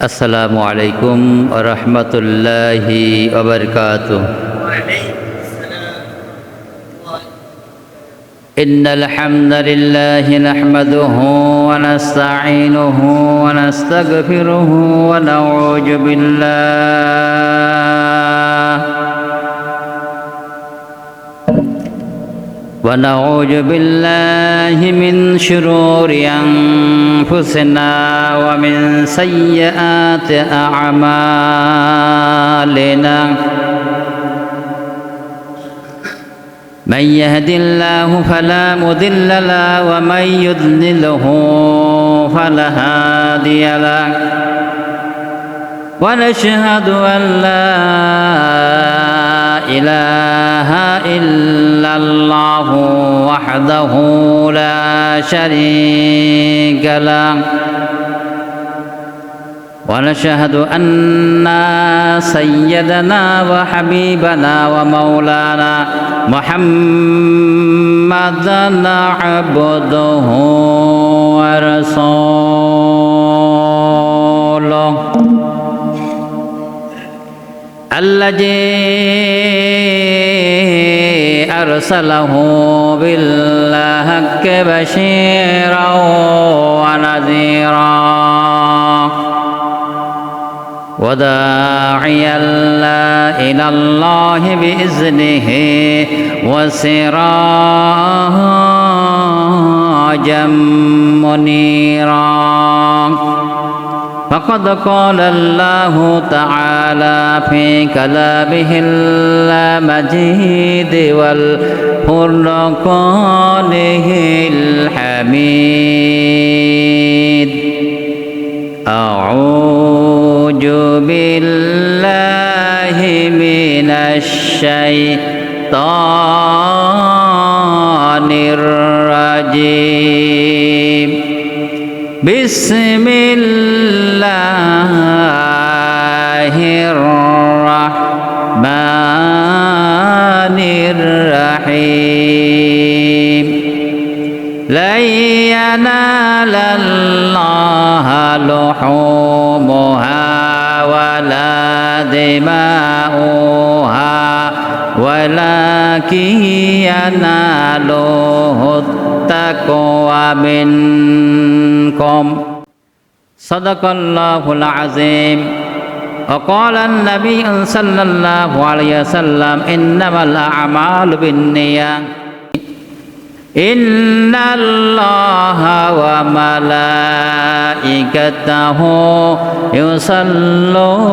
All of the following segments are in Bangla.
আসসালামু আলাইকুম ওয়া রাহমাতুল্লাহি ওয়া বারাকাতুহু। ইন্নাল হামদালিল্লাহি নাহমাদুহু ওয়া নাস্তাঈনুহু ওয়া নাস্তাগফিরুহু ওয়া নাউযু বিল্লাহি মিন শুরুরি أنفسنا ومن سيئات أعمالنا من يهد الله فلا مضل له ومن يضلله فلا هادي له ونشهد أن لا إله إلا الله وحده لا شريك له ونشهد أن سيدنا وحبيبنا ومولانا محمدًا عبده ورسوله الذي أرسله بالحق بشيرا ونذيرا وداعيا إلى الله بإذنه وسراجا منيرا فقد قال الله تعالى في كلامه المجيد والفرقانه الحميد أعوذ بالله من الشيطان الرجيم بسم الله الرحمن الرحيم لن ينال الله لحومها ولا دماؤها ولكن يناله التقوى منكم صدق الله العظيم وقال النبي صلى الله عليه وسلم إنما الأعمال بالنيات إن الله وملائكته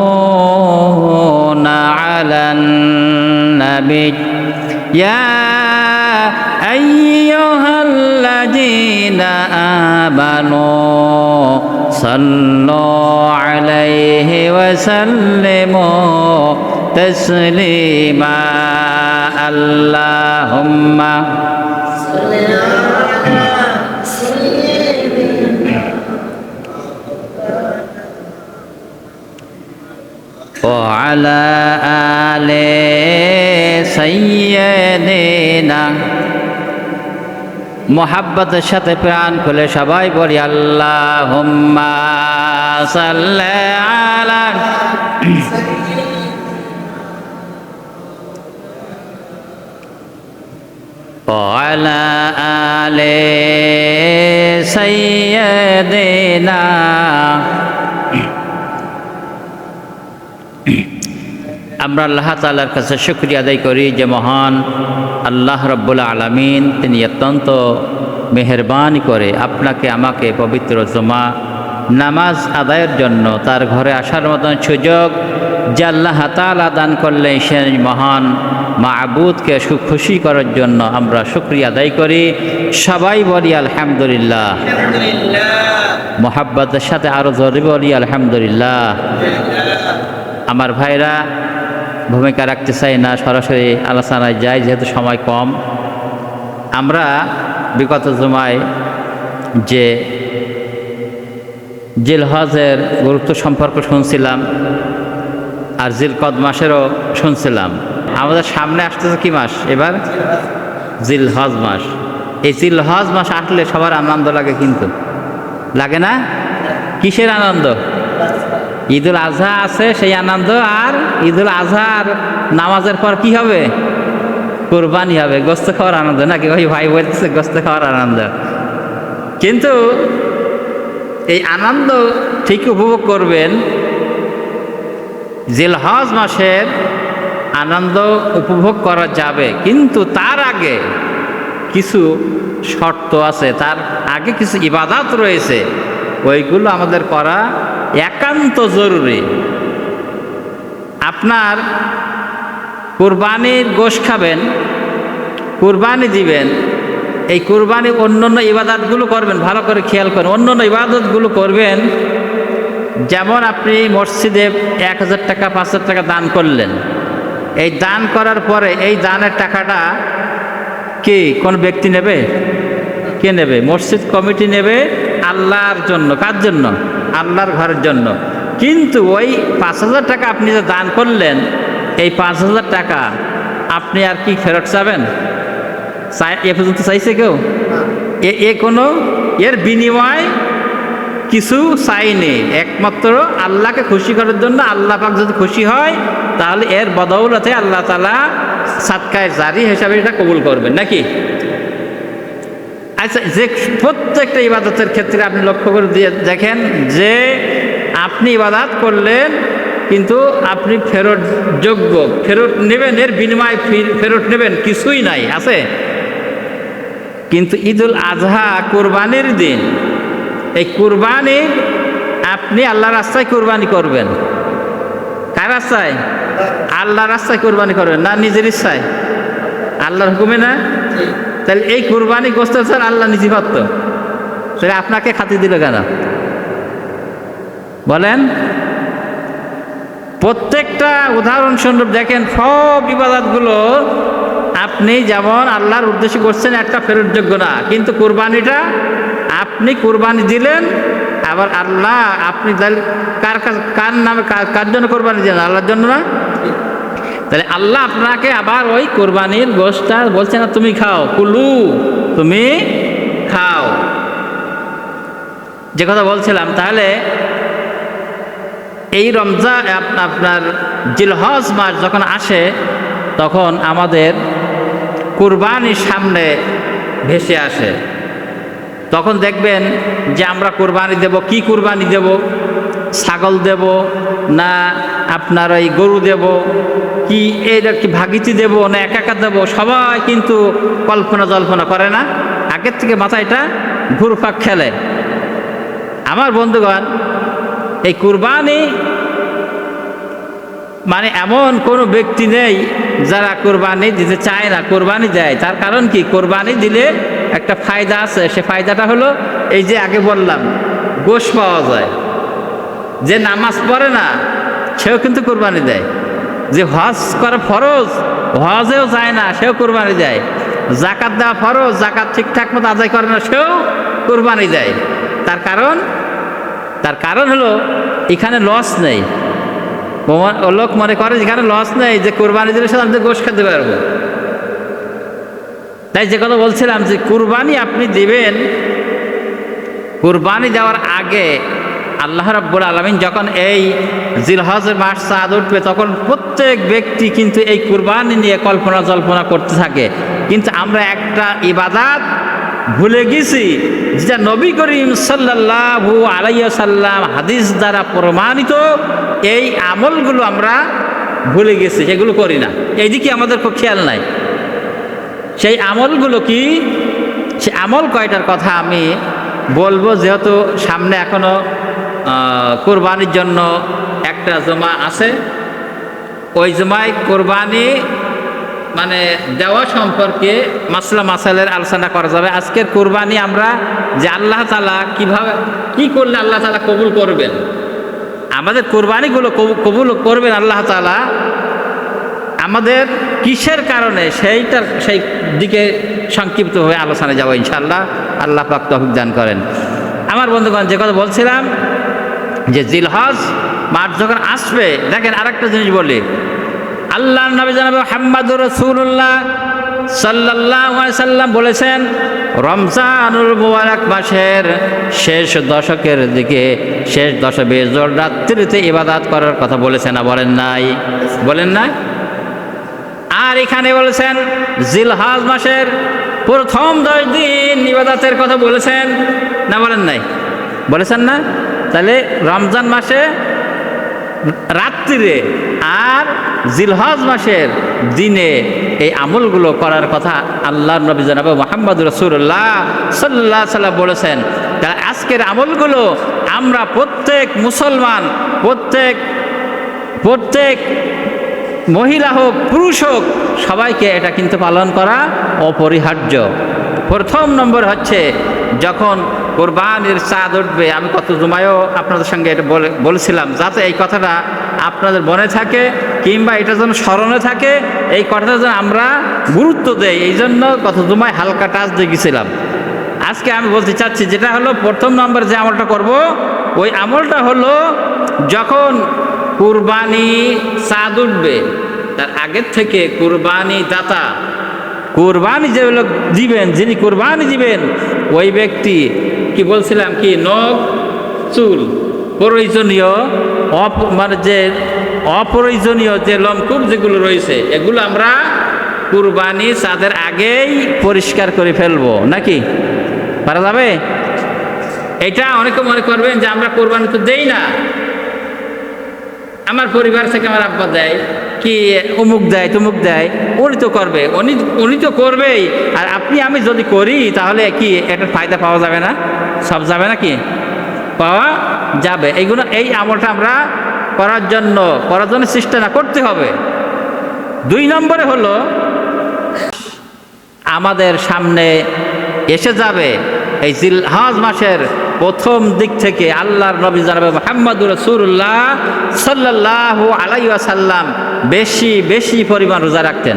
يصلون على النبي يا أيها الذين آمنوا صلوا عليه وسلموا تسليما اللهم وعلى آل سيدنا মোহাব্বতের সাথে প্রাণ খুলে সবাই বলি আল্লাহুম্মা সাল্লি আলা ওয়ালা আলি সাইয়্যিদিনা। আমরা আল্লাহ তাআলার কাছে শুকরিয়া আদায় করি যে মহান আল্লাহ রাব্বুল আলামিন তিনি অত্যন্ত মেহেরবানি করে আপনাকে আমাকে পবিত্র জুমা নামাজ আদায়ের জন্য তার ঘরে আসার মতন সুযোগ যে আল্লাহ তাআলা দান করলেন সেই মহান মাবুদকে খুশি করার জন্য আমরা শুকরিয়া আদায় করি। সবাই বলি আলহামদুলিল্লাহ। মোহাব্বতের সাথে আরও জোরে বলি আলহামদুলিল্লাহ। আমার ভাইরা ভূমিকা রাখতে চাই না, সরাসরি আলোচনায় যাই যেহেতু সময় কম। আমরা বিগত জুমায় যে জিলহজের গুরুত্ব সম্পর্কে শুনছিলাম আর জিলকদ মাসেরও শুনছিলাম। আমাদের সামনে আসতেছে কি মাস এবার? জিলহজ মাস। এই জিলহজ মাস আসলে সবার আনন্দ লাগে, কিন্তু লাগে না? কিসের আনন্দ? ঈদুল আজহা আছে সেই আনন্দ, আর ঈদুল আজহার নামাজের পর কি হবে? কুরবানি হবে, গোস্ত খাওয়ার আনন্দ, নাকি? ওই ভাই বলতেছে গোস্ত খাওয়ার আনন্দ। কিন্তু এই আনন্দ ঠিক উপভোগ করবেন, জিলহজ মাসের আনন্দ উপভোগ করা যাবে, কিন্তু তার আগে কিছু শর্ত আছে, তার আগে কিছু ইবাদত রয়েছে, ওইগুলো আমাদের করা একান্ত জরুরি। আপনার কুরবানির গোশ খাবেন, কুরবানি দিবেন, এই কুরবানি অন্য অন্য ইবাদতগুলো করবেন, ভালো করে খেয়াল করেন, অন্য অন্য ইবাদতগুলো করবেন। যেমন আপনি মসজিদে 1000 টাকা 5000 টাকা দান করলেন, এই দান করার পরে এই দানের টাকাটা কি কোন ব্যক্তি নেবে? কে নেবে? মসজিদ কমিটি নেবে, আল্লাহর জন্য। কার জন্য? আল্লাহর ঘরের জন্য। কিন্তু ওই 5000 টাকা আপনি যে দান করলেন, এই 5000 টাকা আপনি আর কি ফেরত চাবেন? এ পর্যন্ত চাইছে কেউ? এ কোনো এর বিনিময় কিছু চাইনি, একমাত্র আল্লাহকে খুশি করার জন্য। আল্লাহ পাক যদি খুশি হয় তাহলে এর বদৌলতে আল্লাহ তাআলা সাদকায়ে জারি হিসাবে এটা কবুল করবেন, নাকি? আচ্ছা, যে প্রত্যেকটা ইবাদতের ক্ষেত্রে আপনি লক্ষ্য করে দিয়ে দেখেন যে আপনি ইবাদত করলেন কিন্তু আপনি ফেরত যোগ্য, ফেরত নেবেন, এর বিনিময় ফেরত নেবেন, কিছুই নাই, আছে? কিন্তু ঈদুল আজহা কুরবানির দিন, এই কুরবানি আপনি আল্লাহর রাস্তায় কুরবানি করবেন। কার রাস্তায়? আল্লাহর রাস্তায় কুরবানি করবেন, না নিজের ইচ্ছায়? আল্লাহর হুকুমে না? তাহলে এই কুরবানি গোস্ত স্যার আল্লাহ নিজে পারত, তাহলে আপনাকে খাতি দিল কেন? বলেন। প্রত্যেকটা উদাহরণস্বরূপ দেখেন, সব ইবাদতগুলো আপনি যেমন আল্লাহর উদ্দেশ্যে করছেন, একটা ফেরতযোগ্য না, কিন্তু কুরবানিটা আপনি কুরবানি দিলেন, আবার আল্লাহ আপনি কার নামে কার জন্য কোরবানি দিলেন? আল্লাহর জন্য না? তাহলে আল্লাহ আপনাকে আবার ওই কোরবানির গোশটা বলছে না, তুমি খাও, কুলু, তুমি খাও, যে কথা বলছিলাম। তাহলে এই রমজান আপনার জিলহজ মাস যখন আসে, তখন আমাদের কুরবানির সামনে ভেসে আসে। তখন দেখবেন যে আমরা কুরবানি দেব, কি কুরবানি দেব? ছাগল দেব না আপনার ওই গরু দেব, কি এইটা কি ভাগিতি দেব না একা একা দেব? সবাই কিন্তু কল্পনা জল্পনা করে না, আগের থেকে মাথায় এটা ঘুরপাক খেলে। আমার বন্ধুগণ, এই কুরবানি মানে এমন কোনো ব্যক্তি নেই যারা কোরবানি দিতে চায় না, কোরবানি দেয়। তার কারণ কি? কোরবানি দিলে একটা ফায়দা আছে, সে ফায়দাটা হলো এই যে আগে বললাম, গোশ পাওয়া যায়। যে নামাজ পড়ে না সেও কিন্তু কোরবানি দেয়, যে হজ করা ফরজ, হজেও যায় না, সেও কোরবানি দেয়। জাকাত দেওয়া ফরজ, জাকাত ঠিকঠাক মতো আদায় করে না, সেও কোরবানি দেয়। তার কারণ হলো এখানে লস নেই। লোক মনে করে যেখানে লস নেই, যে কোরবানি দিলে সে আমি গোশ খেতে পারবো। তাই যে কথা বলছিলাম, যে কুরবানি আপনি দিবেন, কুরবানি দেওয়ার আগে আল্লাহ রাব্বুল আলামিন যখন এই জিলহজের মাস চাঁদ উঠবে, তখন প্রত্যেক ব্যক্তি কিন্তু এই কুরবানি নিয়ে কল্পনা জল্পনা করতে থাকে। কিন্তু আমরা একটা ইবাদত ভুলে গেছি, যেটা নবী করিম সাল্লাল্লাহু আলাইহি ওয়াসাল্লাম হাদিস দ্বারা প্রমাণিত, এই আমলগুলো আমরা ভুলে গেছি, সেগুলো করি না, এইদিকে আমাদের খুব খেয়াল নাই। সেই আমলগুলো কি? সে আমল কয়টার কথা আমি বলবো, যেহেতু সামনে এখনো কোরবানির জন্য একটা জমা আছে। ওই জমায় কোরবানি মানে দেওয়া সম্পর্কে মাসলা মাসাইলের আলোচনা করা যাবে। আজকের কোরবানি আমরা যে আল্লাহ তাআলা কিভাবে কি করলে আল্লাহ তাআলা কবুল করবেন, আমাদের কোরবানিগুলো কবুল করবেন আল্লাহ তাআলা, আমাদের কিসের কারণে সেই দিকে সংক্ষিপ্তভাবে আলোচনা যাবো ইনশাআল্লাহ। আল্লাহ পাক তৌফিক দান করেন। আমার বন্ধুগণ, যে কথা বলছিলাম, যে জিলহজ মাস যখন আসবে, দেখেন আরেকটা জিনিস বলি, আল্লাহর নবী জনাবে মুহাম্মদুর রাসূলুল্লাহ সাল্লাল্লাহু আলাইহি সাল্লাম বলেছেন রমজানুল মুবারক মাসের শেষ দশকের দিকে, শেষ 10-20 রাত্রিতে ইবাদত করার কথা বলেছেন না বলেন নাই? বলেন না? আর এখানে বলেছেন জিলহজ মাসের প্রথম 10 দিন ইবাদতের কথা বলেছেন না বলেন নাই? বলেছেন না? তাহলে রমজান মাসে রাত্রিরে আর জিলহজ মাসের দিনে এই আমলগুলো করার কথা আল্লাহর নবী জনাব মুহাম্মদ রাসূলুল্লাহ সাল্লাল্লাহু আলাইহি ওয়াসাল্লাম বলেছেন। তাহলে আজকের আমলগুলো আমরা প্রত্যেক মুসলমান, প্রত্যেক মহিলা হোক পুরুষ হোক সবাইকে এটা কিন্তু পালন করা অপরিহার্য। প্রথম নম্বর হচ্ছে যখন কোরবানির চাঁদ উঠবে, আমি কত জুমায়ও আপনাদের সঙ্গে এটা বলেছিলাম, যাতে এই কথাটা আপনাদের মনে থাকে কিংবা এটা যেন স্মরণে থাকে, এই কথাটা যেন আমরা গুরুত্ব দেই, এই জন্য কত জুমায় হালকা টাচ দিয়ে গেছিলাম। আজকে আমি বলতে চাচ্ছি যেটা হলো প্রথম নম্বর যে আমলটা করব, ওই আমলটা হলো যখন কুরবানি চাঁদ উঠবে তার আগের থেকে কুরবানি দাতা, কুরবানি যে লোক দিবেন, যিনি কুরবানি দিবেন ওই ব্যক্তি কি বলছিলাম কি নখ চুল প্রয়োজনীয় মানে যে অপ্রয়োজনীয় যে লোমকূপ যেগুলো রয়েছে এগুলো আমরা কুরবানি চাঁদের আগেই পরিষ্কার করে ফেলবো, নাকি পারা যাবে? এটা অনেকে মনে করবেন যে আমরা কোরবানি তো দেই না, আমার পরিবার থেকে আমার আব্বা দেয়, কি অমুক দেয় তমুক দেয়, উনি তো করবে, উনি তো করবেই, আর আপনি আমি যদি করি তাহলে কি এটার ফায়দা পাওয়া যাবে না? সব যাবে নাকি? পাওয়া যাবে। এইগুলো এই আমলটা আমরা করার জন্য চেষ্টা না করতে হবে। 2 নম্বরে হলো আমাদের সামনে এসে যাবে এই জিলহজ মাসের প্রথম দিক থেকে আল্লাহর নবী জনাব মুহাম্মদুর রাসূলুল্লাহ সাল্লাল্লাহু আলাইহি ওয়াসাল্লাম বেশি বেশি পরিমাণ রোজা রাখতেন।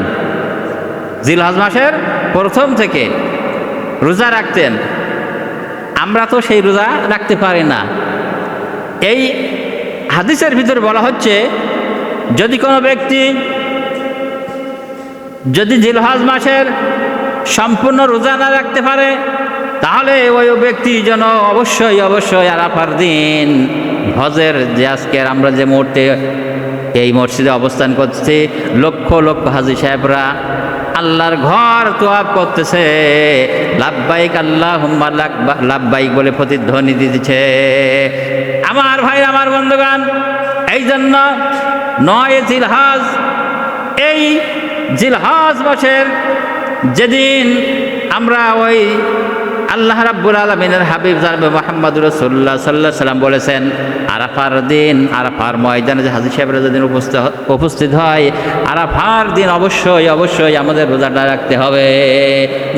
জিলহজ মাসের প্রথম থেকে রোজা রাখতেন। আমরা তো সেই রোজা রাখতে পারি না। এই হাদিসের ভিতরে বলা হচ্ছে যদি কোনো ব্যক্তি যদি জিলহজ মাসের সম্পূর্ণ রোজা না রাখতে পারে তাহলে ওই ব্যক্তি যেন অবশ্যই আরাফার দিন হজের যে আজকের আমরা যে মুহূর্তে এই মসজিদে অবস্থান করছি, লক্ষ লক্ষ হাজী সাহেবরা আল্লাহর ঘর তোয়াফ করতেছে, লাব্বাইক আল্লাহুম্মা লাব্বাইক বলে প্রতিধ্বনি দিতেছে। আমার ভাই আমার বন্ধুগণ, এই জন্য 9 জিলহজ, এই জিলহজ মাসের যেদিন আমরা ওই আল্লাহ রাব্বুল আলামিনের হাবিব জনাব মুহাম্মদ রাসূলুল্লাহ সাল্লাল্লাহু আলাইহি সাল্লাম বলেছেন আরাফার দিন, আরাফার ময়দানে যে হাজী সাহেবরা যেদিন উপস্থিত হয়, আরাফার দিন অবশ্যই আমাদের রোজাটা রাখতে হবে।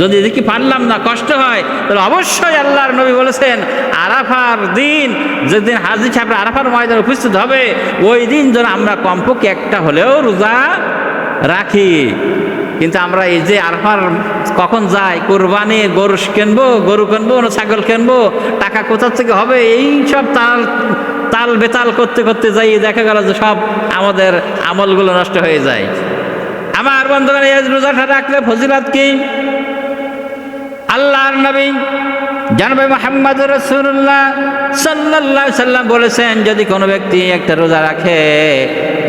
যদি দেখি পারলাম না, কষ্ট হয়, তাহলে অবশ্যই আল্লাহর নবী বলেছেন আরাফার দিন যেদিন হাজী সাহেবরা আরাফার ময়দানে উপস্থিত হবে ওই দিন যেন আমরা কমপক্ষে একটা হলেও রোজা রাখি। কিন্তু আমরা এই যে আরাফার কখন যাই, কোরবানি গরু কিনবো না ছাগল কিনবো, টাকা কোথা থেকে হবে, এই সব তাল বেতাল করতে যাই দেখা গেল যে সব আমাদের আমলগুলো নষ্ট হয়ে যায়। আমার বন্ধুগণ, এই রোজাটা রাখলে ফজিলত কি? আল্লাহর নবী জনাবে মুহাম্মদ রাসূলুল্লাহ সাল্লাল্লাহু আলাইহি সাল্লাম বলেছেন যদি কোনো ব্যক্তি একটা রোজা রাখে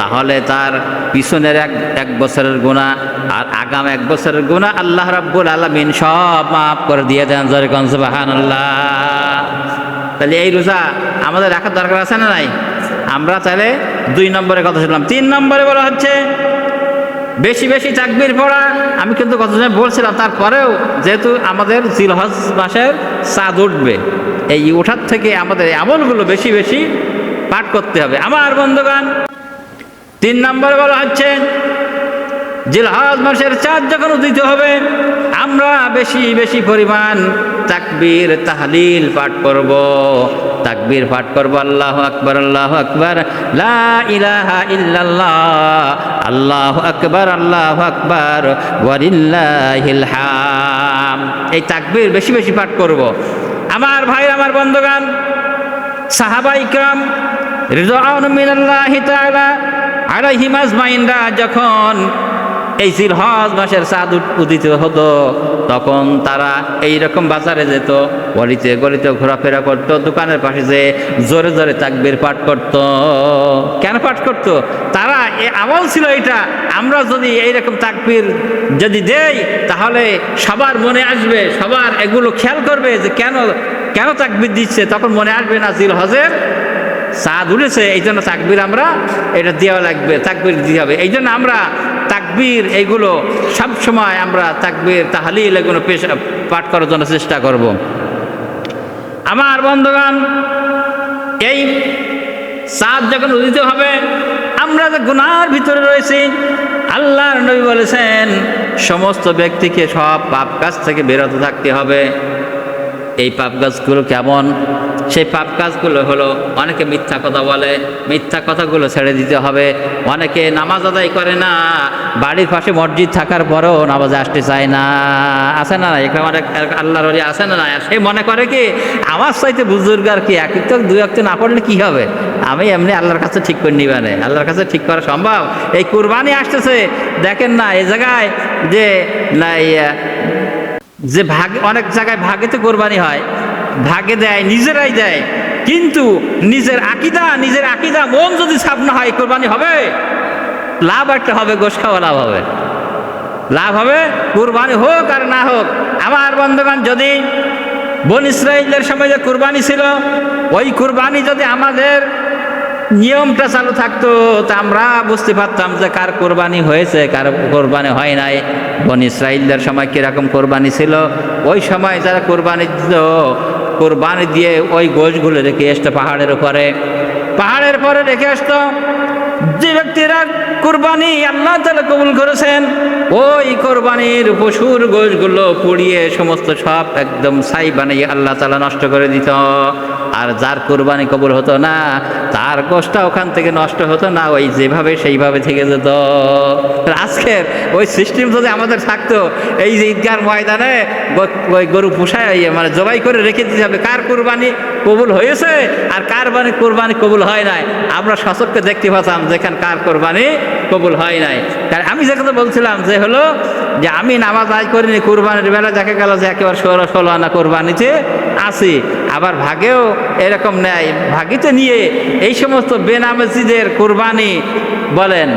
তাহলে তার পিছনের এক বছরের গুনাহ আর আগাম 1 বছরের গুনাহ আল্লাহ রাব্বুল আলামিন সব মাফ করে দিয়ে দেন। জোরে কোন সুবহানাল্লাহ। তাহলে এই রোজা আমাদের রাখার দরকার আছে না নাই? আমরা তাহলে 2 নম্বরে কথা শুনলাম। 3 নম্বরে বলা হচ্ছে বেশি বেশি তাকবীর পড়া। আমি কিন্তু কত সময় বলছিলাম, তারপরেও যেহেতু আমাদের জিলহজ মাসের চাঁদ উঠবে, এই ওঠার থেকে আমাদের এই আমলগুলো বেশি বেশি পাঠ করতে হবে। আমার বন্ধুগণ, 3 নম্বরে বলা হচ্ছে জিলহজ মাসের চাঁদ যখন উদিত হবে আমরা বেশি বেশি পরিমাণ তাকবীর তাহলিল পাঠ করব, তাকবীর পাঠ করব আল্লাহু আকবার লা ইলাহা ইল্লাল্লাহ আল্লাহু আকবার ওয়ালিল্লাহিল হামদ। এই তাকবীর বেশি বেশি পাঠ করব। আমার ভাই আমার বন্ধুগণ, সাহাবায়ে কিরাম রিদওয়ানু মিনাল্লাহি তাআলা আলাইহিম আজমাইনরা যখন এই জিলহজ মাসের চাঁদ উদিত হতো তখন তারা এইরকম বাজারে যেত, গলিতে গলিতে ঘোরাফেরা করতো, দোকানের পাশে যে জোরে জোরে তাকবীর পাঠ করত। কেন পাঠ করত? তারা আমল ছিল এটা, আমরা যদি এইরকম তাকবীর যদি দেই তাহলে সবার মনে আসবে, সবার এগুলো খেয়াল করবে যে কেন কেন তাকবীর দিচ্ছে, তখন মনে আসবে না জিলহজের চাঁদ উঠেছে, এই জন্য তাকবীর আমরা এটা দেওয়া লাগবে, তাকবীর দিতে হবে। এই জন্য আমরা তাকবীর এইগুলো সব সময় আমরা তাকবীর তাহলিল এগুলো পাঠ করার জন্য চেষ্টা করব। আমার বন্ধুগণ, এই চাঁদ যখন উদিত হবে, আমরা যে গুনার ভিতরে রয়েছি, আল্লাহর নবী বলেছেন সমস্ত ব্যক্তিকে সব পাপ কাজ থেকে বিরত থাকতে হবে। এই পাপ কাজগুলো কেমন? সেই পাপ কাজগুলো হলো, অনেকে মিথ্যা কথা বলে, মিথ্যা কথাগুলো ছেড়ে দিতে হবে। অনেকে নামাজ আদায় করে না, বাড়ির পাশে মসজিদ থাকার পরেও নামাজে আসতে চায় না, আছে না? এখানে অনেক আল্লাহর ওলি আছে না? সে মনে করে কি আমার চাইতে বুজুর্গ আর কি, এক তো দুই একটা না পড়লে কি হবে, আমি এমনি আল্লাহর কাছে ঠিক করে নিবানে, আল্লাহর কাছে ঠিক করা সম্ভব? এই কুরবানি আসতেছে, দেখেন না এই জায়গায় যে না যে ভাগে, অনেক জায়গায় ভাগেতে কোরবানি হয়, ভাগে দেয়, নিজেরাই দেয়, কিন্তু নিজের আকিদা মন যদি সাফ না হয় কোরবানি হবে? লাভ একটা হবে, গোশ খাওয়া লাভ হবে, কোরবানি হোক আর না হোক। আমার বন্ধুগণ, যদি বনী ইসরাঈলের সময় যে কোরবানি ছিল, ওই কোরবানি যদি আমাদের নিয়মটা চালু থাকতো তা আমরা বুঝতে পারতাম যে কার কোরবানি হয়েছে, কার কোরবানি হয় নাই। বনী ইসরাঈলদের সময় কিরকম কোরবানি ছিল, ওই সময় যারা কোরবানি দিত, কোরবানি দিয়ে ওই গোশগুলো রেখে আসতো পাহাড়ের পরে রেখে আসতো। যে ব্যক্তিরা কোরবানি আল্লাহ তাআলা কবুল করেছেন, ওই কোরবানির পশুর গোশগুলো পুড়িয়ে সমস্ত সব একদম ছাই বানিয়ে আল্লাহ তাআলা নষ্ট করে দিত। আর যার কোরবানি কবুল হতো না, তার গোশটা ওখান থেকে নষ্ট হতো না, ওই যেভাবে সেইভাবে থেকে যেত। আজকের ওই সিস্টেম যদি আমাদের থাকতো, এই যে ঈদগার ময়দানে ওই গরু পোষায় মানে জবাই করে রেখে দিতে হবে কার কোরবানি কবুল হয়েছে আর কার কোরবানি কবুল হয় নাই, আমরা সচক্ষে দেখতে পাচ্ছিলাম যেখানে কার কোরবানি কবুল হয় নাই। কারণ আমি যে কথা বলছিলাম যে হলো যে আমি নামাজ আদায় করিনি, কোরবানির বেলা দেখা গেল যে একেবারে 16 আনা কোরবানিতে আছি, আবার ভাগেও এরকম নেয়, ভাগিতে নিয়ে এই সমস্ত বেনামাজিদের কোরবানি বলেন,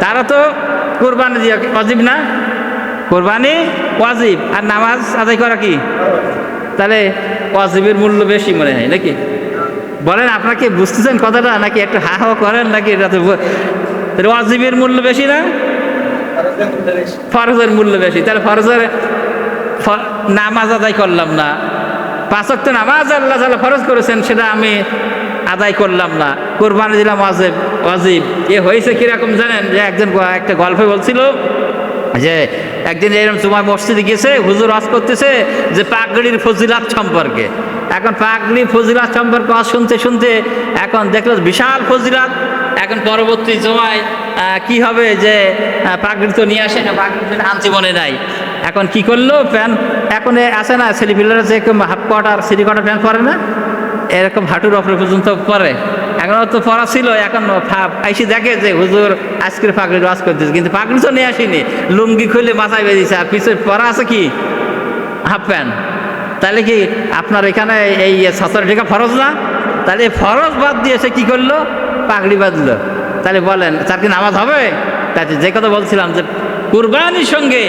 তারা তো কোরবানি দিয়ে ওয়াজিব না, কোরবানি ওয়াজিব আর নামাজ আদায় করা কি? তাহলে ওয়াজিবের মূল্য বেশি মনে হয় নাকি? বলেন আপনারা কি বুঝতেছেন কথাটা, নাকি একটু হা হা করেন নাকি? এটা তো ওয়াজিবের মূল্য বেশি না, ফরজের মূল্য বেশি। তাহলে ফরজের নামাজ আদায় করলাম না, 5 ওয়াক্ত নামাজ আল্লাহ তাআলা ফরজ করেছেন সেটা আমি আদায় করলাম না, কোরবানি দিলাম ওয়াজিব। এ হয়েছে কিরকম জানেন? যে একজন একটা গল্পে বলছিল যে একদিন এরকম জুমার মসজিদে গেছে, হুজুর ওয়াজ করতেছে যে পাগড়ির ফজিলাত সম্পর্কে। এখন পাগড়ির ফজিলাত সম্পর্কে ওয়াজ শুনতে শুনতে এখন দেখলো বিশাল ফজিলাত। এখন পরবর্তী জমায় কি হবে যে পাগড়ি তো নিয়ে আসে না, পাগড়ি আনতে মনে নাই। এখন কি করলো, প্যান্ট এখন আসে না ছেলেপিলেরা যে হাফ কোট আর সিলি কোটার প্যান্ট পরে না, এরকম হাঁটুর ওপরে পর্যন্ত পরে। এখন তো পরা ছিল, এখন আইসি দেখে যে হুজুর আজকের পাগড়ির ওয়াজ করতেছে, কিন্তু পাগড়ি তো নিয়ে আসেনি, লুঙ্গি খুলে মাথায় বেরিয়েছে আর পিছনে পরা আছে কি হাফ প্যান্ট। তাহলে কি আপনার এখানে এই সচর ঢেকা ফরজ না? তাহলে ফরজ বাদ দিয়ে সে কি করলো, পাগড়ি বাঁধলো। তাহলে বলেন তার কি নামাজ হবে? তাই যে কথা বলছিলাম যে কুরবানির সঙ্গে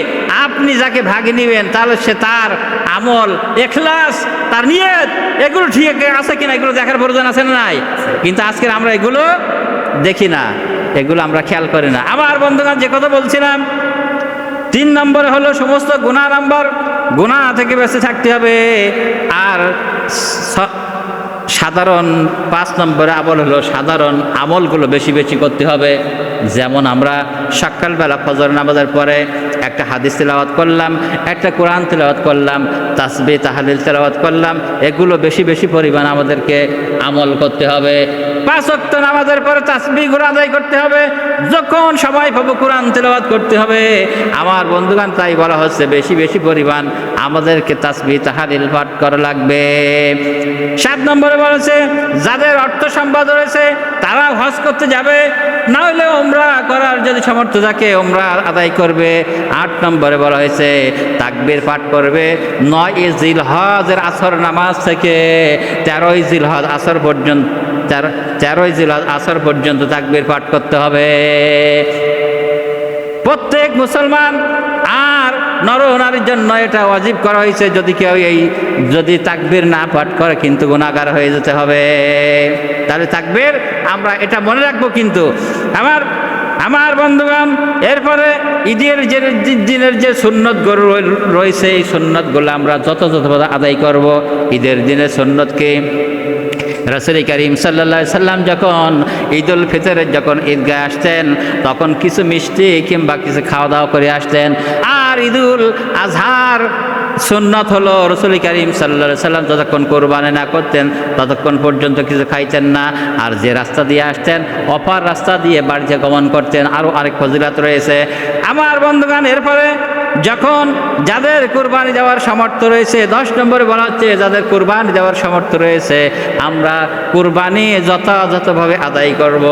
আপনি যাকে ভাগে নিবেন তাহলে সে তার আমল, ইখলাস, তার নিয়ত এগুলো ঠিক আছে কিনা এগুলো দেখার প্রয়োজন আছে না নাই? কিন্তু আজকের আমরা এগুলো দেখি না, এগুলো আমরা খেয়াল করি না। আমার বন্ধুগণ, যে কথা বলছিলাম 3 নম্বরে হলো সমস্ত গুনাহ থেকে বেঁচে থাকতে হবে। আর সাধারণ 5 নম্বরে আমল হলো সাধারণ আমলগুলো বেশি বেশি করতে হবে। যেমন আমরা সকালবেলা ফজর নামাজের পরে একটা হাদিস তেলাওয়াত করলাম, একটা কোরআন তেলাওয়াত করলাম, তাসবিহ তাহলিল তেলাওয়াত করলাম, এগুলো বেশি বেশি পরিমাণ আমাদেরকে আমল করতে হবে। 5 ওয়াক্ত নামাজের পরে তাসবিহগুলো আদায় করতে হবে, যখন সময় পাবো কোরআন তেলাওয়াত করতে হবে। আমার বন্ধুগণ, তাই বলা হচ্ছে বেশি বেশি পরিমাণ আমাদেরকে তাসবিহ তাহলিল পাঠ করা লাগবে। 7 নম্বরে বলেছে যাদের অর্থ সম্পদ রয়েছে তারা হজ করতে যাবে, না হলে উমরা করার যদি সামর্থ্য থাকে উমরা আদায় করবে। 8 নম্বরে বলা হয়েছে তাকবীর পাঠ করবে 9 জিলহজের আসর নামাজ থেকে 13 জিলহজ আসর পর্যন্ত 13 জিলহজ আসর পর্যন্ত তাকবীর পাঠ করতে হবে প্রত্যেক মুসলমান। আর নর নারীর জন্য এটা ওয়াজিব করা হয়েছে, যদি কেউ যদি তাকবীর না পাঠ করে কিন্তু গুনাহগার হয়ে যেতে হবে। তাহলে তাকবীর আমরা এটা মনে রাখবো। কিন্তু আমার বন্ধুগণ, এরপরে ঈদের যে দিনের যে সুন্নতগুলো রয়েছে এই সুন্নতগুলো আমরা যথাযথভাবে আদায় করব। ঈদের দিনের সুন্নতকে রাসূল করিম সাল্লাল্লাহু আলাইহি সাল্লাম যখন ঈদুল ফিতরের যখন ঈদগাহে আসতেন তখন কিছু মিষ্টি কিংবা কিছু খাওয়া দাওয়া করে আসতেন। আর ঈদুল আজহার সুন্নত হলো রাসূল করিম সাল্লাল্লাহু আলাইহি সাল্লাম যতক্ষণ কোরবানি না করতেন ততক্ষণ পর্যন্ত কিছু খাইতেন না। আর যে রাস্তা দিয়ে আসতেন অপার রাস্তা দিয়ে বাড়িতে গমন করতেন। আরও আরেক ফজিলত রয়েছে আমার বন্ধুগণ। এরপরে যখন যাদের কুরবানি দেওয়ার সামর্থ্য রয়েছে, 10 নম্বরে বলা হচ্ছে যাদের কুরবানি দেওয়ার সামর্থ্য রয়েছে আমরা কুরবানি যথাযথভাবে আদায় করব।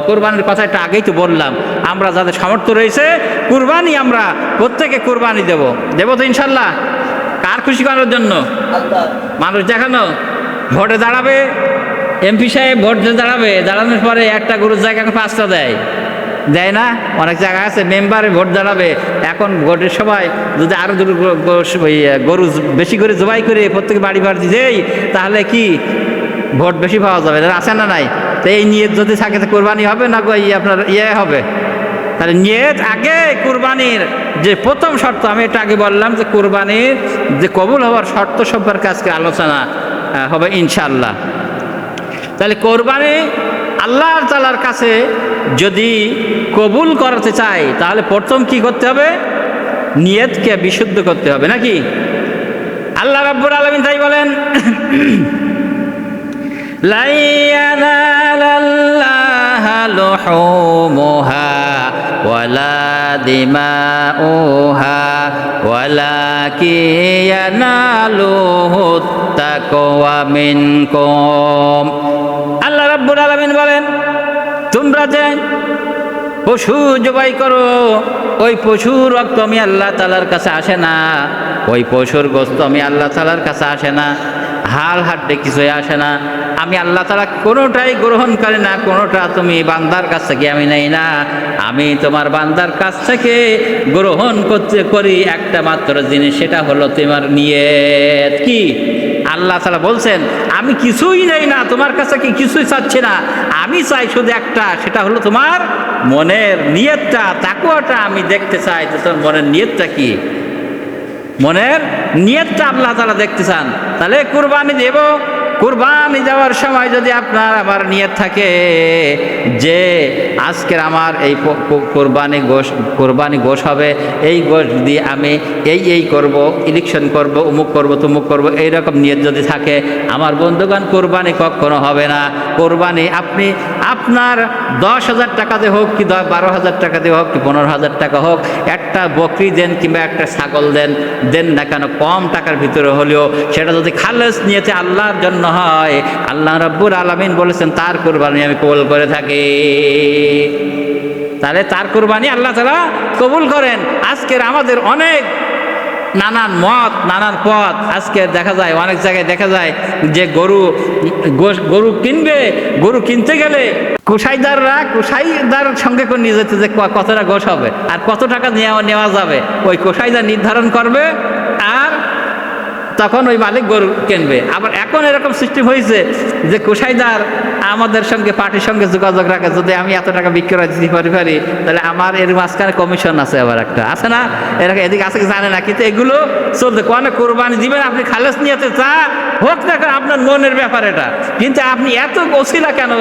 কুরবানির কথা একটা আগেই তো বললাম, আমরা যাদের সামর্থ্য রয়েছে কুরবানি আমরা প্রত্যেকে কুরবানি দেব তো ইনশাল্লাহ। কার খুশি করার জন্য? মানুষ দেখানো। ভোটে দাঁড়াবে এমপি সাহেব, ভোটে দাঁড়ানোর পরে একটা গরুর জায়গায় 5টা দেয় না? অনেক জায়গা আছে মেম্বারে ভোট দাঁড়াবে, এখন ভোটের সবাই যদি আরও গরু বেশি করে জবাই করে প্রত্যেকে বাড়ি দেই তাহলে কি ভোট বেশি পাওয়া যাবে? আছে না নাই? তো এই নিয়ত যদি থাকে তো কোরবানি হবে না আপনার হবে? তাহলে নিয়ত আগে। কুরবানির যে প্রথম শর্ত আমি এটা আগে বললাম যে কুরবানির যে কবুল হওয়ার শর্ত সম্পর্কে আজকে আলোচনা হবে ইনশাআল্লাহ। তাহলে কোরবানি আল্লাহ তাআলার কাছে যদি কবুল করতে চাই তাহলে প্রথম কি করতে হবে? নিয়তকে বিশুদ্ধ করতে হবে নাকি? আল্লাহ রাব্বুল আলামিন তাই বলেন লা ইয়ানালাল্লাহা লুহুমুহা ওয়ালা দিমাউহা ওয়ালাকিন ইয়ানালুহুত তাকওয়া মিনকুম। আল্লাহ রাব্বুল আলামিন বলেন তোমরা যে পশু জবাই করো ওই পশুর রক্ত আমি আল্লাহ তাআলার কাছে আসে না, ওই পশুর গোশত আমি আল্লাহ তাআলার কাছে আসে না, হাল হাড্ডি কিছুই আসে না। আমি আল্লাহ তাআলা কোনোটাই গ্রহণ করি না, কোনোটা তুমি বান্দার কাছ থেকে আমি নেই না। আমি তোমার বান্দার কাছ থেকে গ্রহণ করি একটা মাত্র জিনিস, সেটা হলো তোমার নিয়ত। কি আল্লাহ তাআলা বলছেন আমি কিছুই নেই না তোমার কাছে, কি কিছুই চাচ্ছি না, আমি চাই শুধু একটা, সেটা হলো তোমার মনের নিয়তটা, তাকওয়াটা আমি দেখতে চাই যে তোর মনের নিয়তটা কি। মনের নিয়তটা আল্লাহ তাআলা দেখতে চান। তাহলে কুরবানি দেব, কুরবানি দেওয়ার সময় যদি আপনার আমার নিয়ত থাকে যে আজকের আমার এই কোরবানি গোশ হবে, এই গোশ দিয়ে আমি এই করব, ইলেকশন করব, অমুক করব, তমুক করব, এইরকম নিয়ত যদি থাকে আমার বন্ধুগণ কোরবানি কখনো হবে না। কোরবানি আপনি আপনার 10,000 টাকা দিয়ে হোক কি 12,000 টাকা দিয়ে হোক কি 15,000 টাকা হোক, একটা বকরি দেন কিংবা একটা ছাগল দেন না কেন, কম টাকার ভিতরে হলেও সেটা যদি খালেস নিয়েছে আল্লাহর জন্য হয়, আল্লাহ রাব্বুল আলামিন বলেছেন তার কুরবানি আমি কবুল করে থাকি। তাহলে তার কুরবানি আল্লাহ তাআলা কবুল করেন। আজকের আমাদের অনেক নানান মত, নানান পথ। আজকে দেখা যায় অনেক জায়গায় দেখা যায় যে গরু কিনবে, গরু কিনতে গেলে কুসাইদার সঙ্গে করে নিয়ে যেতে যে কতটা গোশ হবে আর কত টাকা নেওয়া যাবে ওই কুসাইদার নির্ধারণ করবে, আর তখন ওই মালিক গরু কিনবে। আবার এখন এরকম সিস্টেম হয়েছে যে কুসাইদার আমাদের সঙ্গে পার্টির সঙ্গে যোগাযোগ রাখে, যদি আমি এত টাকা বিক্রয় দিতে পারি তাহলে আমার এর মাঝখানে কমিশন আছে, আবার একটা আছে না, এরকম এদিকে আছে কি জানে না। কিন্তু এগুলো চলতে কোন কোরবানি দিবেন আপনি খালেস নিয়েতে চা হোক না কেন আপনার মনের ব্যাপার এটা, কিন্তু আপনি এত ওসিলা কেন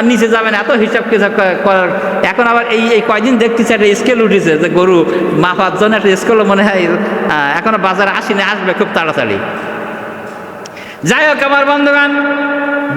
নিচে যাবেন, এত হিসাব কিতাব করার। এখন আবার এই কয়দিন দেখতেছি একটা স্কেল উঠেছে যে গরু মাপার জন্য একটা স্কেল মনে হয় এখনো বাজারে আসেনি, আসবে খুব তাড়াতাড়ি। যাই হোক আমার বন্ধুগণ,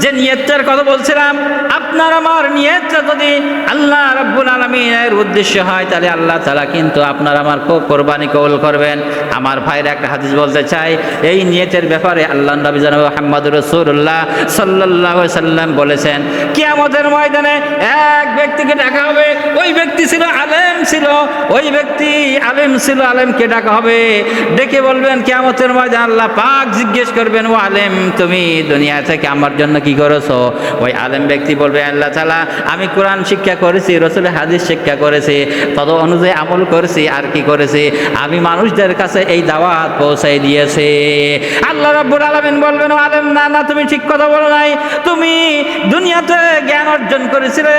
যে নিয়তটার কথা বলছিলাম, আপনার আমার নিয়তটা যদি আল্লাহ রাব্বুল আলামিনের উদ্দেশ্য হয় তাহলে আল্লাহ তাআলা কিন্তু আপনার আমার কোরবানি কবুল করবেন। আমার ভাইরা একটা হাদিস বলতে চাই, এই নিয়তের ব্যাপারে আল্লাহর নবী জনাব মুহাম্মদুর রাসূলুল্লাহ সাল্লাল্লাহু আলাইহি সাল্লাম বলেছেন কিয়ামতের ময়দানে এক ব্যক্তিকে ডাকা হবে, ওই ব্যক্তি ছিল আলেম ছিল, ওই ব্যক্তি আলেম ছিল, আলেমকে ডাকা হবে, ডেকে বলবেন কিয়ামতের ময়দানে আল্লাহ পাক জিজ্ঞেস করবেন, ও আলেম তুমি দুনিয়া থেকে আমার জন্য কি করেছো? ওই আলেম ব্যক্তি বলবে, আল্লাহ তাআলা আমি কোরআন শিক্ষা করেছি, রাসূলের হাদিস শিক্ষা করেছি, তদ অনুযায়ী আমল করেছি, আর কি করেছি? আমি মানুষদের কাছে এই দাওয়াত পৌঁছাই দিয়েছি। আল্লাহ রাব্বুল আলামিন বলবেন, ও আলেম না না, তুমি ঠিক কথা বলো নাই, তুমি দুনিয়াতে জ্ঞান অর্জন করেছিলে,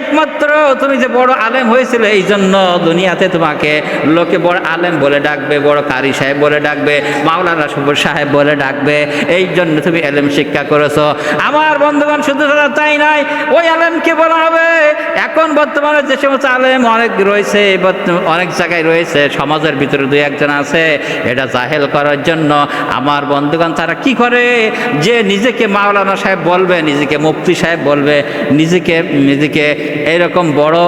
একমাত্র তুমি যে বড় আলেম হয়েছিলে এই জন্য দুনিয়াতে তোমাকে লোকে বড় আলেম বলে ডাকবে, বড় কারি সাহেব বলে ডাকবে, মাওলানা সাহেব বলে ডাকবে, এই জন্য তুমি এলেম শিক্ষা করেছো। আমার বন্ধুগণ, শুধু তাই নয়, ওই আলেমকে বলা হবে, এখন বর্তমানে যে সমস্ত আলেম অনেক রয়েছে, অনেক জায়গায় রয়েছে, সমাজের ভিতরে দুই একজন আছে, এটা জাহেল করার জন্য আমার বন্ধুগণ তারা কি করে, যে নিজেকে মাওলানা সাহেব বলবে, নিজেকে মুফতি সাহেব বলবে, নিজেকে এইরকম বড়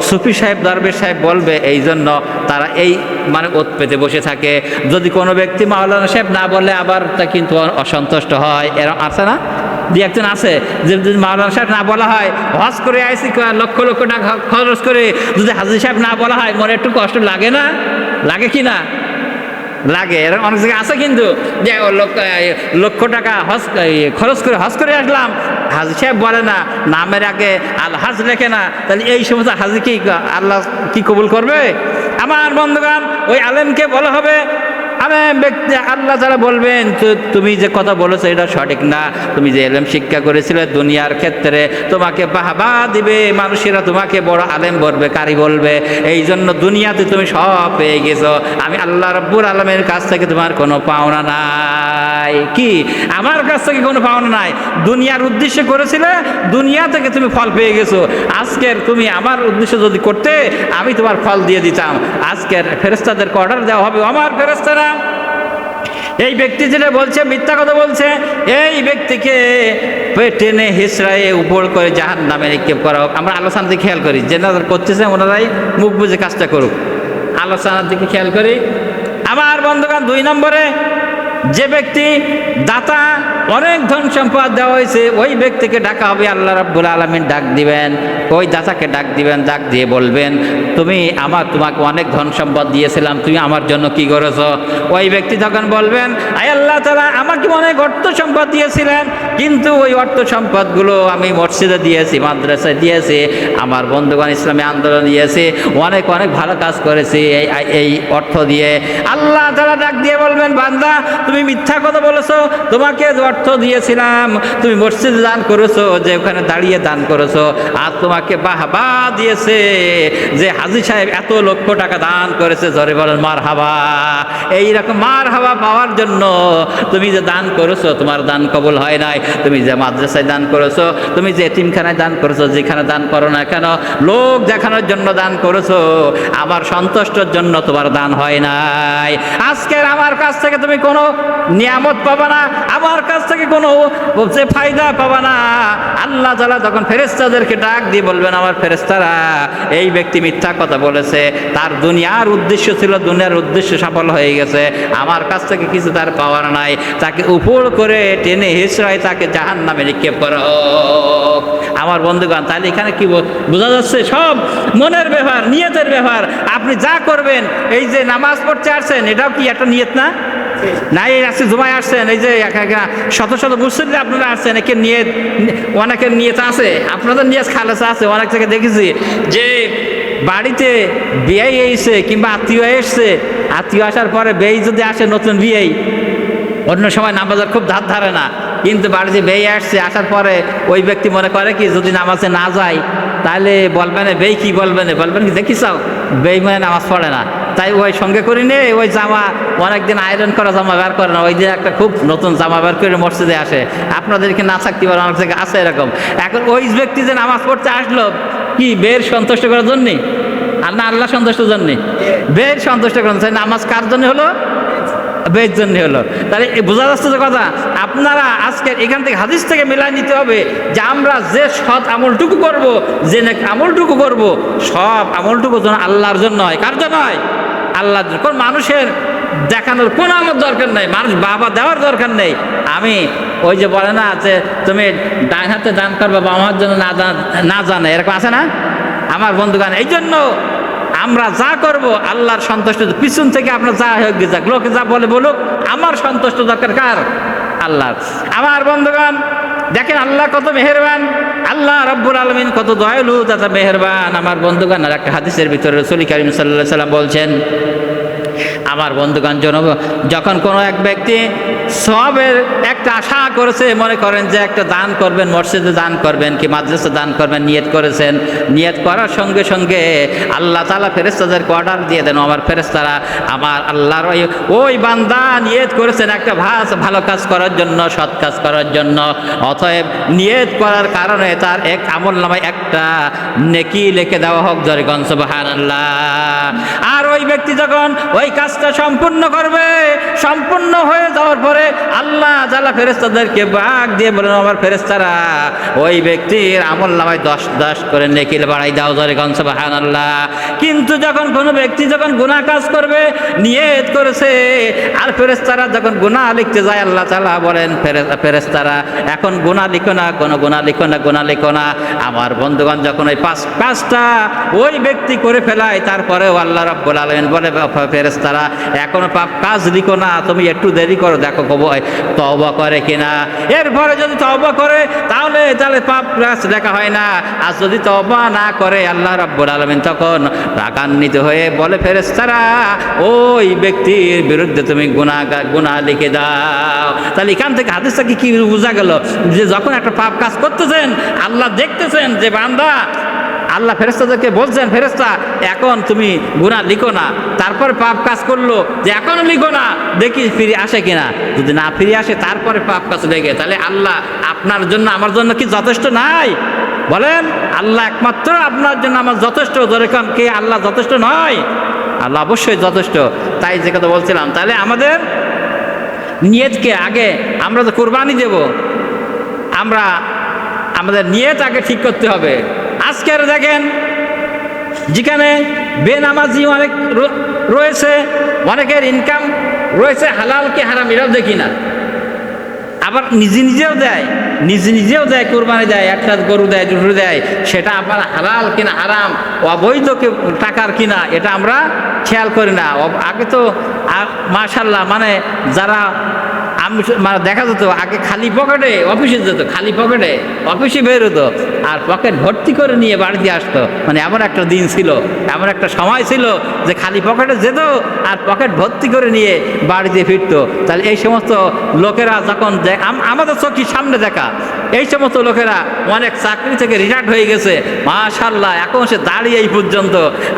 সুফি সাহেব দরবেশ সাহেব বলবে, এই জন্য তারা এই মানে ওত পেতে বসে থাকে। যদি কোনো ব্যক্তি মাওলানা সাহেব না বলে আবার তা কিন্তু অসন্তুষ্ট হয়, এরকম আছে না? দু একজন আছে যে যদি মাওলানা সাহেব না বলা হয়, হজ করে আইসি লক্ষ লক্ষ টাকা খরচ করে, যদি হাজী সাহেব না বলা হয় মনে একটু কষ্ট লাগে না? লাগে কি না? লাগে। এরকম অনেক জায়গায় আছে কিন্তু, যে লক্ষ টাকা খরচ করে হজ করে আসলাম, হাজী সাহেব বলে না, নামের আগে আল হাজ লেখে না, তাহলে এই সমস্ত হাজী কি আল্লাহ কি কবুল করবে? আমার বন্ধুগণ, ওই আলেমকে বলা হবে, আলেম ব্যক্তি আল্লাহ তাআলা বলবেন, তুমি যে কথা বলেছো এটা সঠিক না, তুমি যে এলেম শিক্ষা করেছিলে দুনিয়ার ক্ষেত্রে তোমাকে বাহবা দিবে, মানুষেরা তোমাকে বড় আলেম বলবে, কারি বলবে, এই জন্য দুনিয়াতে তুমি সব পেয়ে গেছো, আমি আল্লাহ রাব্বুল আলামিনের কাছ থেকে তোমার কোনো পাওনা নাই। কি আমার কাছ থেকে কোনো পাওনা নাই? দুনিয়ার উদ্দেশ্যে করেছিলে, দুনিয়া থেকে তুমি ফল পেয়ে গেছো, আজকের তুমি আমার উদ্দেশ্য যদি করতে আমি তোমার ফল দিয়ে দিতাম। আজকের ফেরেশতাদেরকে অর্ডার দেওয়া হবে, আমার ফেরেশতারা এই ব্যক্তি যেটা বলছে মিথ্যা কথা বলছে, এই ব্যক্তিকে টেনে হিসড়ায়ে উপর করে জাহান্নামে নিক্ষেপ করা হোক। আমরা আলোচনার দিকে খেয়াল করি, যে করতেছে ওনারাই মুখ বুঝে কাজটা করুক, আলোচনার দিকে খেয়াল করি। আমার বন্ধুগণ, 2 নম্বরে যে ব্যক্তি দাতা, অনেক ধন সম্পদ দেওয়া হয়েছে, ওই ব্যক্তিকে ডাকা হবে, আল্লাহ রাব্বুল আলামিন ডাক দিবেন, ওই দাতাকে ডাক দিবেন, ডাক দিয়ে বলবেন, তোমাকে অনেক ধন সম্পদ দিয়েছিলাম, তুমি আমার জন্য কি করেছো? ওই ব্যক্তি তখন বলবেন, আয় আল্লাহ তাআলা আমাকে অনেক অর্থ সম্পদ দিয়েছিলেন, কিন্তু ওই অর্থ সম্পদগুলো আমি মসজিদে দিয়েছি, মাদ্রাসায় দিয়েছি, আমার বন্ধুগণ ইসলামী আন্দোলন দিয়েছি, অনেক অনেক ভালো কাজ করেছি এই অর্থ দিয়ে। আল্লাহ তাআলা ডাক দিয়ে বলবেন, বান্দা তুমি মিথ্যা কথা বলেছো, তোমাকে অর্থ দিয়েছিলাম, তুমি মসজিদে দান করেছো, যে ওখানে দাঁড়িয়ে দান করেছো, আর তোমাকে বাহবা দিয়েছে যে হাজী সাহেব এত লক্ষ টাকা দান করেছে, জোরে বলেন মারহাবা। এইরকম মারহাবা পাওয়ার জন্য তুমি যে দান করেছো, তোমার দান কবুল হয় নাই। তুমি যে মাদ্রাসায় দান করেছো, তুমি যে এতিমখানায় দান করেছো, যেখানে দান করো না কেন, লোক দেখানোর জন্য দান করেছো, আমার সন্তুষ্টর জন্য তোমার দান হয় নাই। আজকের আমার কাছ থেকে তুমি কোনো নিয়ামত পাবা না, আমার কাছ থেকে কোনো যে ফায়দা পাবা না। আল্লাহ তাআলা তখন ফেরেশতাদেরকে ডাক দিয়ে বলবেন, আমার ফেরেশতারা এই ব্যক্তি মিথ্যা কথা বলেছে, তার দুনিয়ার উদ্দেশ্য ছিল, দুনিয়ার উদ্দেশ্য সফল হয়ে গেছে, আমার কাছ থেকে কিছু তার পাওয়ার নাই, তাকে উপর করে টেনে হিচড়ায় তাকে জাহান্নামে নিক্ষেপ করা হোক। আমার বন্ধুগণ, তাহলে এখানে কি বোঝা যাচ্ছে? সব মনের ব্যাপার, নিয়তের ব্যাপার। আপনি যা করবেন, এই যে নামাজ পড়তে আসছেন, এটাও কি একটা নিয়ত না? নাই আজকে জুমায় আসছেন, এই যে শত শত মুসল্লি আপনারা আসছেন, একে নিয়ে অনেকের নিয়ত আছে, আপনাদের নিয়ত খালেসা আছে। অনেক থেকে দেখেছি যে বাড়িতে বিয়ে এসে কিংবা আত্মীয় এসছে, আত্মীয় আসার পরে বিয়ে যদি আসে, নতুন বিয়ে, অন্য সময় নামাজের খুব ধার ধারে না, কিন্তু বাড়িতে বিয়ে আসছে, আসার পরে ওই ব্যক্তি মনে করে কি যদি নামাজে না যায় তাহলে বলবেন বেই কি বলবেন কি দেখি চাও বেই মানে নামাজ পড়ে না, তাই ওই সঙ্গে করি নে ওই জামা অনেকদিন আয়রন করা জামা বের করে না, ওই দিন একটা খুব নতুন জামা বের করে মসজিদে আসে। আপনাদেরকে না থাকতে পারে, অনেক জায়গায় আছে এরকম। এখন ওই ব্যক্তি যে নামাজ পড়তে আসলো কি বের সন্তুষ্ট করার জন্যে আর না আল্লাহ সন্তুষ্টের জন্যে? বের সন্তুষ্ট করার জন্য। নামাজ কার জন্য হলো? বের জন্য হলো। তাহলে বোঝা যাচ্ছে যে কথা, আপনারা আজকে এখান থেকে হাদিস থেকে মিলাই নিতে হবে যে আমরা যে সৎ আমলটুকু করব, যে আমলটুকু করব, সব আমলটুকু যেন আল্লাহর জন্য হয়। কার জন্য হয়? আল্লাহর জন্য। কোন মানুষের দেখানোর কোনো আমার দরকার নেই, মানুষ বাবা দেওয়ার দরকার নেই। আমি ওই যে বলে না যে তুমি ডান হাতে দান করবা, বাবার জন্য না জানে, এরকম আছে না? আমার বন্ধুগণ, এই জন্য আমরা যা করব আল্লাহর সন্তুষ্ট, পিছন থেকে আপনার যা হোক যাক, লোকে যা বলে বলুক, আমার সন্তুষ্ট দরকার কার? আল্লাহর। আমার বন্ধুগণ দেখেন আল্লাহ কত মেহেরবান, আল্লাহ রব্বুল আলামিন কত দয়ালু তথা মেহেরবান। আমার বন্ধুগণ আর একটা হাদিসের ভিতরে রাসূল কারীম সাল্লাল্লাহু আলাইহি সাল্লাম বলছেন, আমার বন্ধুগণ যখন কোনো এক ব্যক্তি সওয়াবের একটা আশা করেছে, মনে করেন যে একটা দান করবেন, মসজিদে দান করবেন কি মাদ্রাসা দান করবেন, নিয়ত করেছেন, নিয়ত করার সঙ্গে সঙ্গে আল্লাহ তাআলা ফেরেশতাদেরকে অর্ডার দিয়ে দেন, আমার ফেরেশতারা আমার আল্লাহর ওই বান্দা নিয়ত করেছেন একটা ভালো কাজ করার জন্য, সৎ কাজ করার জন্য, অতএব নিয়ত করার কারণে তার এক আমলনামায় একটা নেকি লিখে দেওয়া হোক, জোরে কোন সুবহানাল্লাহ। আর ওই ব্যক্তি যখন ওই কাজটা সম্পূর্ণ করবে, সম্পূর্ণ হয়ে যাওয়ার পরে আল্লাহ তাআলা ফেরেশতাদেরকে ভাগ দিয়ে বলেন, আমার ফেরেশতারা ওই ব্যক্তির আমলনামায় 10 করে নেকি বাড়াই দাও, জোরে কোন সুবহানাল্লাহ। কিন্তু যখন কোনো ব্যক্তি যখন গুনাহ কাজ করবে, নিয়ত করেছে, আর ফেরেশতারা যখন গুনাহ লিখতে যায়, আল্লাহ তাআলা বলেন ফেরেশতারা এখন গুনাহ লিখো না, কোনো গুনাহ লিখো না, গুনাহ লিখো না। আমার বন্ধুগণ যখন ওই কাজটা ওই ব্যক্তি করে ফেলায়, তারপরেও আল্লাহ রাব্বুল আলামিন বলে ফেরেশতারা এখনো পাপ কাজ লিখো না, তুমি একটু দেরি করো, দেখো তওবা করে কিনা। এরপরে যদি তওবা করে তাহলে পাপ কাজ লেখা হয় না, আর যদি তওবা না করে আল্লাহ রাব্বুল আলামিন তখন রাগান্বিত হয়ে বলে ফেরেশতারা ওই ব্যক্তির বিরুদ্ধে তুমি গুনাহ লিখে দাও। তাহলে এখান থেকে হাদিসটা কি বোঝা গেল যে যখন একটা পাপ কাজ করতেছেন, আল্লাহ দেখতেছেন যে বান্দা, আল্লাহ ফেরেশতাদেরকে বলছেন ফেরেশতা এখন তুমি গুনাহ লিখো না, তারপরে পাপ কাজ করলো যে এখনো লিখো না, দেখি ফিরে আসে কিনা, যদি না ফিরে আসে তারপরে পাপ কাজ লেগে, তাহলে আল্লাহ আপনার জন্য আমার জন্য কি যথেষ্ট নাই? বলেন আল্লাহ একমাত্র আপনার জন্য আমার যথেষ্ট, যেরকম কে আল্লাহ যথেষ্ট নয়? আল্লাহ অবশ্যই যথেষ্ট। তাই যে কথা বলছিলাম, তাহলে আমাদের নিয়তকে আগে, আমরা তো কোরবানি দেব, আমাদের নিয়ত আগে ঠিক করতে হবে। আজকের দেখেন যেখানে বেনামাজি অনেক রয়েছে, অনেকের ইনকাম রয়েছে হালাল কি হারাম এরাও দেখি না, আবার নিজেও দেয় কোরবানি দেয়, একটা গরু দেয়, দুটো দেয়, সেটা আবার হালাল কিনা হারাম, অবৈধ টাকার কিনা, এটা আমরা খেয়াল করি না। আগে তো মাশাআল্লাহ মানে যারা মানে দেখা যেত আগে খালি পকেটে অফিসে যেত, খালি পকেটে অফিসে বেরোতো, আর পকেট ভর্তি করে নিয়ে বাড়িতে আসতো। মানে এমন একটা দিন ছিল, এমন একটা সময় ছিল যে খালি পকেটে যেত আর পকেট ভর্তি করে নিয়ে বাড়িতে ফিরতো। তাহলে এই সমস্ত লোকেরা যখন আমাদের চোখের সামনে দেখা, এই সমস্ত লোকেরা অনেক চাকরি থেকে রিটায়ার্ড হয়ে গেছে, মাশাআল্লাহ, এখন সে দাঁড়িয়ে এই পর্যন্ত,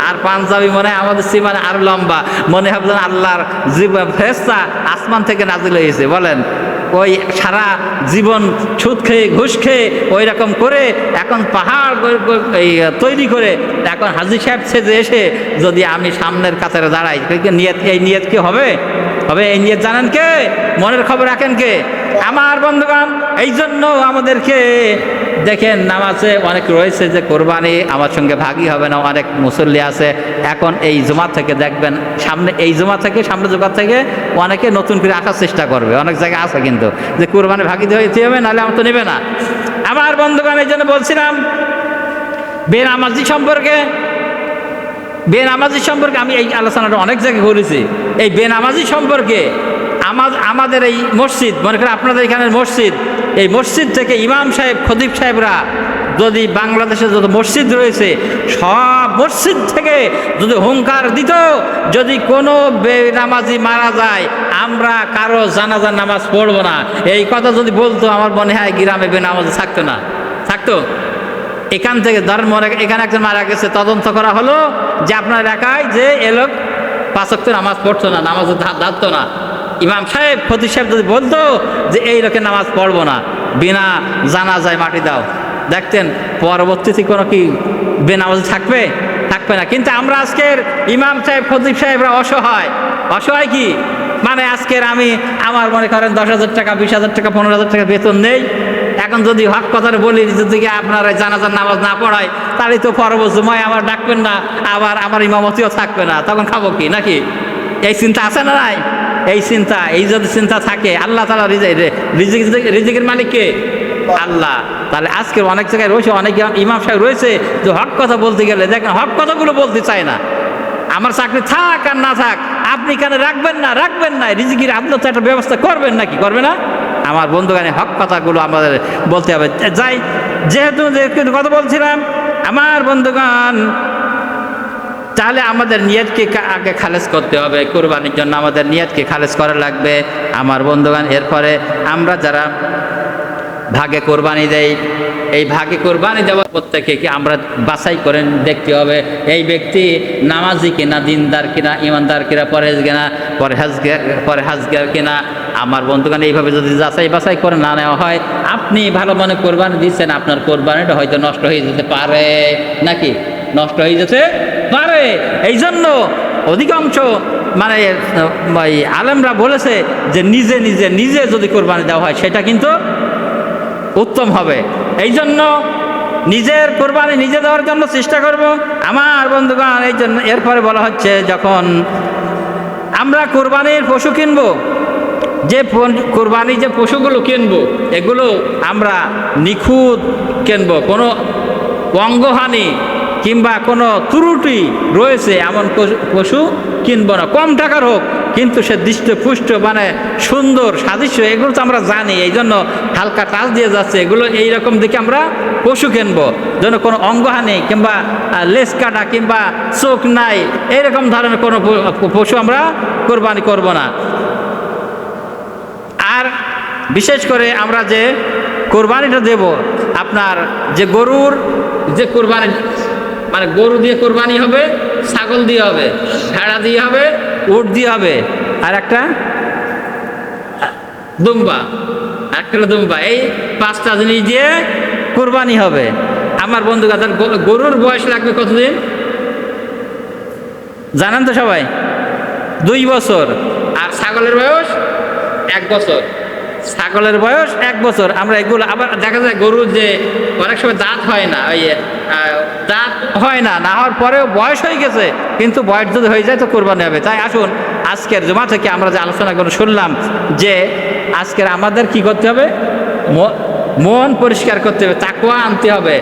আর পাঞ্জাবি মনে হয় আমাদের সীমানে আরো লম্বা, মনে হবে আল্লাহর ফেরেশতা আসমান থেকে নাজিল হয়েছে। বলেন ওই সারা জীবন সুদ খেয়ে ঘুষ খেয়ে ওই রকম করে এখন পাহাড় তৈরি করে এখন হাজী সাহেব সেজে এসে যদি আমি সামনের কাতারে দাঁড়াই, এই নিয়ত কি হবে? এই নিয়ত জানেন কে? মনের খবর রাখেন কে? আমার বন্ধুগণ, এই জন্য আমাদেরকে দেখেন নামাজে অনেক রয়েছে যে কোরবানি আমার সঙ্গে ভাগই হবে না, অনেক মুসল্লি আছে এখন এই জুমা থেকে দেখবেন, এই জুমা থেকে সামনে জুমা থেকে অনেকে নতুন করে আসার চেষ্টা করবে, অনেক জায়গায় আছে কিন্তু যে কোরবানি ভাগি দিতে হবে, নাহলে আমার তো নেবে না। আমার বন্ধুগণ এই জন্য বলছিলাম বেনামাজি সম্পর্কে আমি এই আলোচনাটা অনেক জায়গায় করেছি। এই বেনামাজি সম্পর্কে আমাদের এই মসজিদ, মনে করেন আপনাদের এখানের মসজিদ, এই মসজিদ থেকে ইমাম সাহেব, খতিব সাহেবরা যদি বাংলাদেশে যত মসজিদ রয়েছে সব মসজিদ থেকে যদি হুঙ্কার দিত, যদি কোনো বেনামাজি মারা যায় আমরা কারো জানাজার নামাজ পড়বো না, এই কথা যদি বলতো, আমার মনে হয় গ্রামে বেনামাজি থাকতো। এখান থেকে ধরেন এখানে একজন মারা গেছে, তদন্ত করা হলো যে আপনার এলাকায় যে এ লোক 5 ওয়াক্ত নামাজ পড়তো না, নামাজের ধারতো না, ইমাম সাহেব, খতিব সাহেব যদি বলতো যে এই লোকের নামাজ পড়বো না, বিনা জানাজায় মাটি দাও, দেখতেন পরবর্তীতে কোনো কি বেনামাজি থাকবে না। কিন্তু আমরা আজকের ইমাম সাহেব, খতিব সাহেবরা অসহায় কি মানে আজকের আমার মনে করেন 10,000 টাকা, 20,000 টাকা, 15,000 টাকা বেতন নেই, এখন যদি হক কথাটা বলি যদি আপনারা জানাজার নামাজ না পড়ায় তাহলে তো পরবর্তী জুমায় আমার ডাকবেন না, আবার আমার ইমামতিও থাকবে না, তখন খাবো কি? নাকি এই চিন্তা আছে না নাই? এই যদি চিন্তা থাকে, আল্লাহ তাআলা রিজিকের মালিক কে? আল্লাহ। তাহলে আজকের অনেক জায়গায় রয়েছে, অনেক ইমাম সাহেব রয়েছে যে হক কথা বলতে গেলে দেখেন হক কথাগুলো বলতে চায় না। আমার চাকরি থাক আর না থাক, আপনি কেন রাখবেন না, রিজিকের আপনি তো একটা ব্যবস্থা করবেন নাকি, করবে না? আমার বন্ধুগানে হক কথাগুলো আমাদের বলতে হবে। যাই, যেহেতু কথা বলছিলাম আমার বন্ধুগান, তাহলে আমাদের নিয়তকে আগে খালেজ করতে হবে। কোরবানির জন্য আমাদের নিয়তকে খালেজ করা লাগবে আমার বন্ধুগান। এরপরে আমরা যারা ভাগে কোরবানি দেই, এই ভাগে কোরবানি দেওয়ার প্রত্যেকে কি আমরা বাছাই করে দেখতে হবে এই ব্যক্তি নামাজি কিনা, দিনদার কিনা, ইমানদার কিনা, পরহেজগার কিনা। আমার বন্ধুগণ, এইভাবে যদি যাচাই বাছাই করে না নেওয়া হয়, আপনি ভালো মনে কোরবানি দিচ্ছেন, আপনার কোরবানিটা হয়তো নষ্ট হয়ে যেতে পারে, নাকি নষ্ট হয়ে যেতে পারে। এই জন্য অধিকাংশ মানে আলেমরা বলেছে যে নিজে যদি কোরবানি দেওয়া হয় সেটা কিন্তু উত্তম হবে। এই জন্য নিজের কোরবানি নিজে দেওয়ার জন্য চেষ্টা করব আমার বন্ধুগণ। এই জন্য এরপরে বলা হচ্ছে যখন আমরা কোরবানির পশু কিনবো, যে কোরবানির যে পশুগুলো কিনবো এগুলো আমরা নিখুঁত কিনবো, কোনো অঙ্গহানি কিংবা কোনো ত্রুটি রয়েছে এমন পশু কিনবো না। কম টাকার হোক কিন্তু সে দৃষ্টপুষ্ট মানে সুন্দর সাদৃশ্য, এগুলো তো আমরা জানি, এই জন্য হালকা টাচ দিয়ে যাচ্ছে, এগুলো এইরকম দেখে আমরা পশু কিনবো। যেন কোনো অঙ্গহানি কিংবা লেজ কাটা কিংবা চোখ নাই এইরকম ধরনের কোনো পশু আমরা কোরবানি করব না। আর বিশেষ করে আমরা যে কোরবানিটা দেব, আপনার যে গরুর যে কোরবানি মানে গরু দিয়ে কোরবানি হবে, ছাগল দিয়ে হবে, ভেড়া দিয়ে হবে, উট দিয়ে হবে, আর একটা দুম্বা, এই 5টা জিনিস দিয়ে কোরবানি হবে আমার বন্ধু। গরুর বয়স লাগবে কতদিন জানেন তো সবাই? 2 বছর। আর ছাগলের বয়স 1 বছর। ছাগলের বয়স 1 বছর। আমরা এগুলো আবার দেখা যায় গরুর যে অনেক সময় দাঁত হয় না, ওই দাঁত হয় না, না হওয়ার পরেও বয়স হয়ে গেছে, কিন্তু বয়স যদি হয়ে যায় তো কোরবানি হবে। তাই আসুন আজকের জুমা থেকে আমরা যে আলোচনা করে শুনলাম যে আজকের আমাদের কি করতে হবে, মন পরিষ্কার করতে হবে, তাকওয়া আনতে হবে,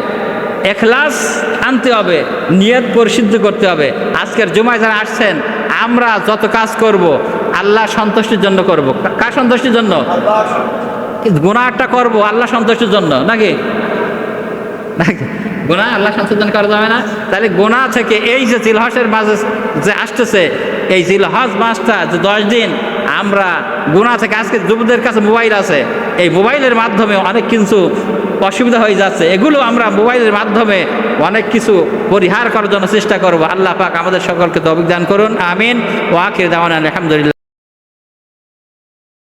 ইখলাস আনতে হবে, নিয়ত পরিশুদ্ধ করতে হবে। আজকের জুমায় যারা আসছেন আমরা যত কাজ করব আল্লাহ সন্তুষ্টির জন্য করব। কার সন্তুষ্টির জন্য? গুনাহটা করব আল্লাহ সন্তুষ্টির জন্য, নাকি গুনাহ আল্লাহ সন্তুষ্টির জন্য করা যাবে না? তাহলে গুনাহ থেকে এই যে জিলহজের মাঝে যে আসতেছে, এই জিলহজ মাসটা যে 10 দিন আমরা গুনাহ থেকে, আজকে যুবকদের কাছে মোবাইল আছে, এই মোবাইলের মাধ্যমে অনেক কিছু অসুবিধা হয়ে যাচ্ছে, এগুলো আমরা মোবাইলের মাধ্যমে অনেক কিছু পরিহার করার জন্য চেষ্টা করব। আল্লাহ পাক আমাদের সকলকে তৌফিক দান করুন, আমিন। ওয়া আখির দাওয়ানা আলহামদুলিল্লাহ।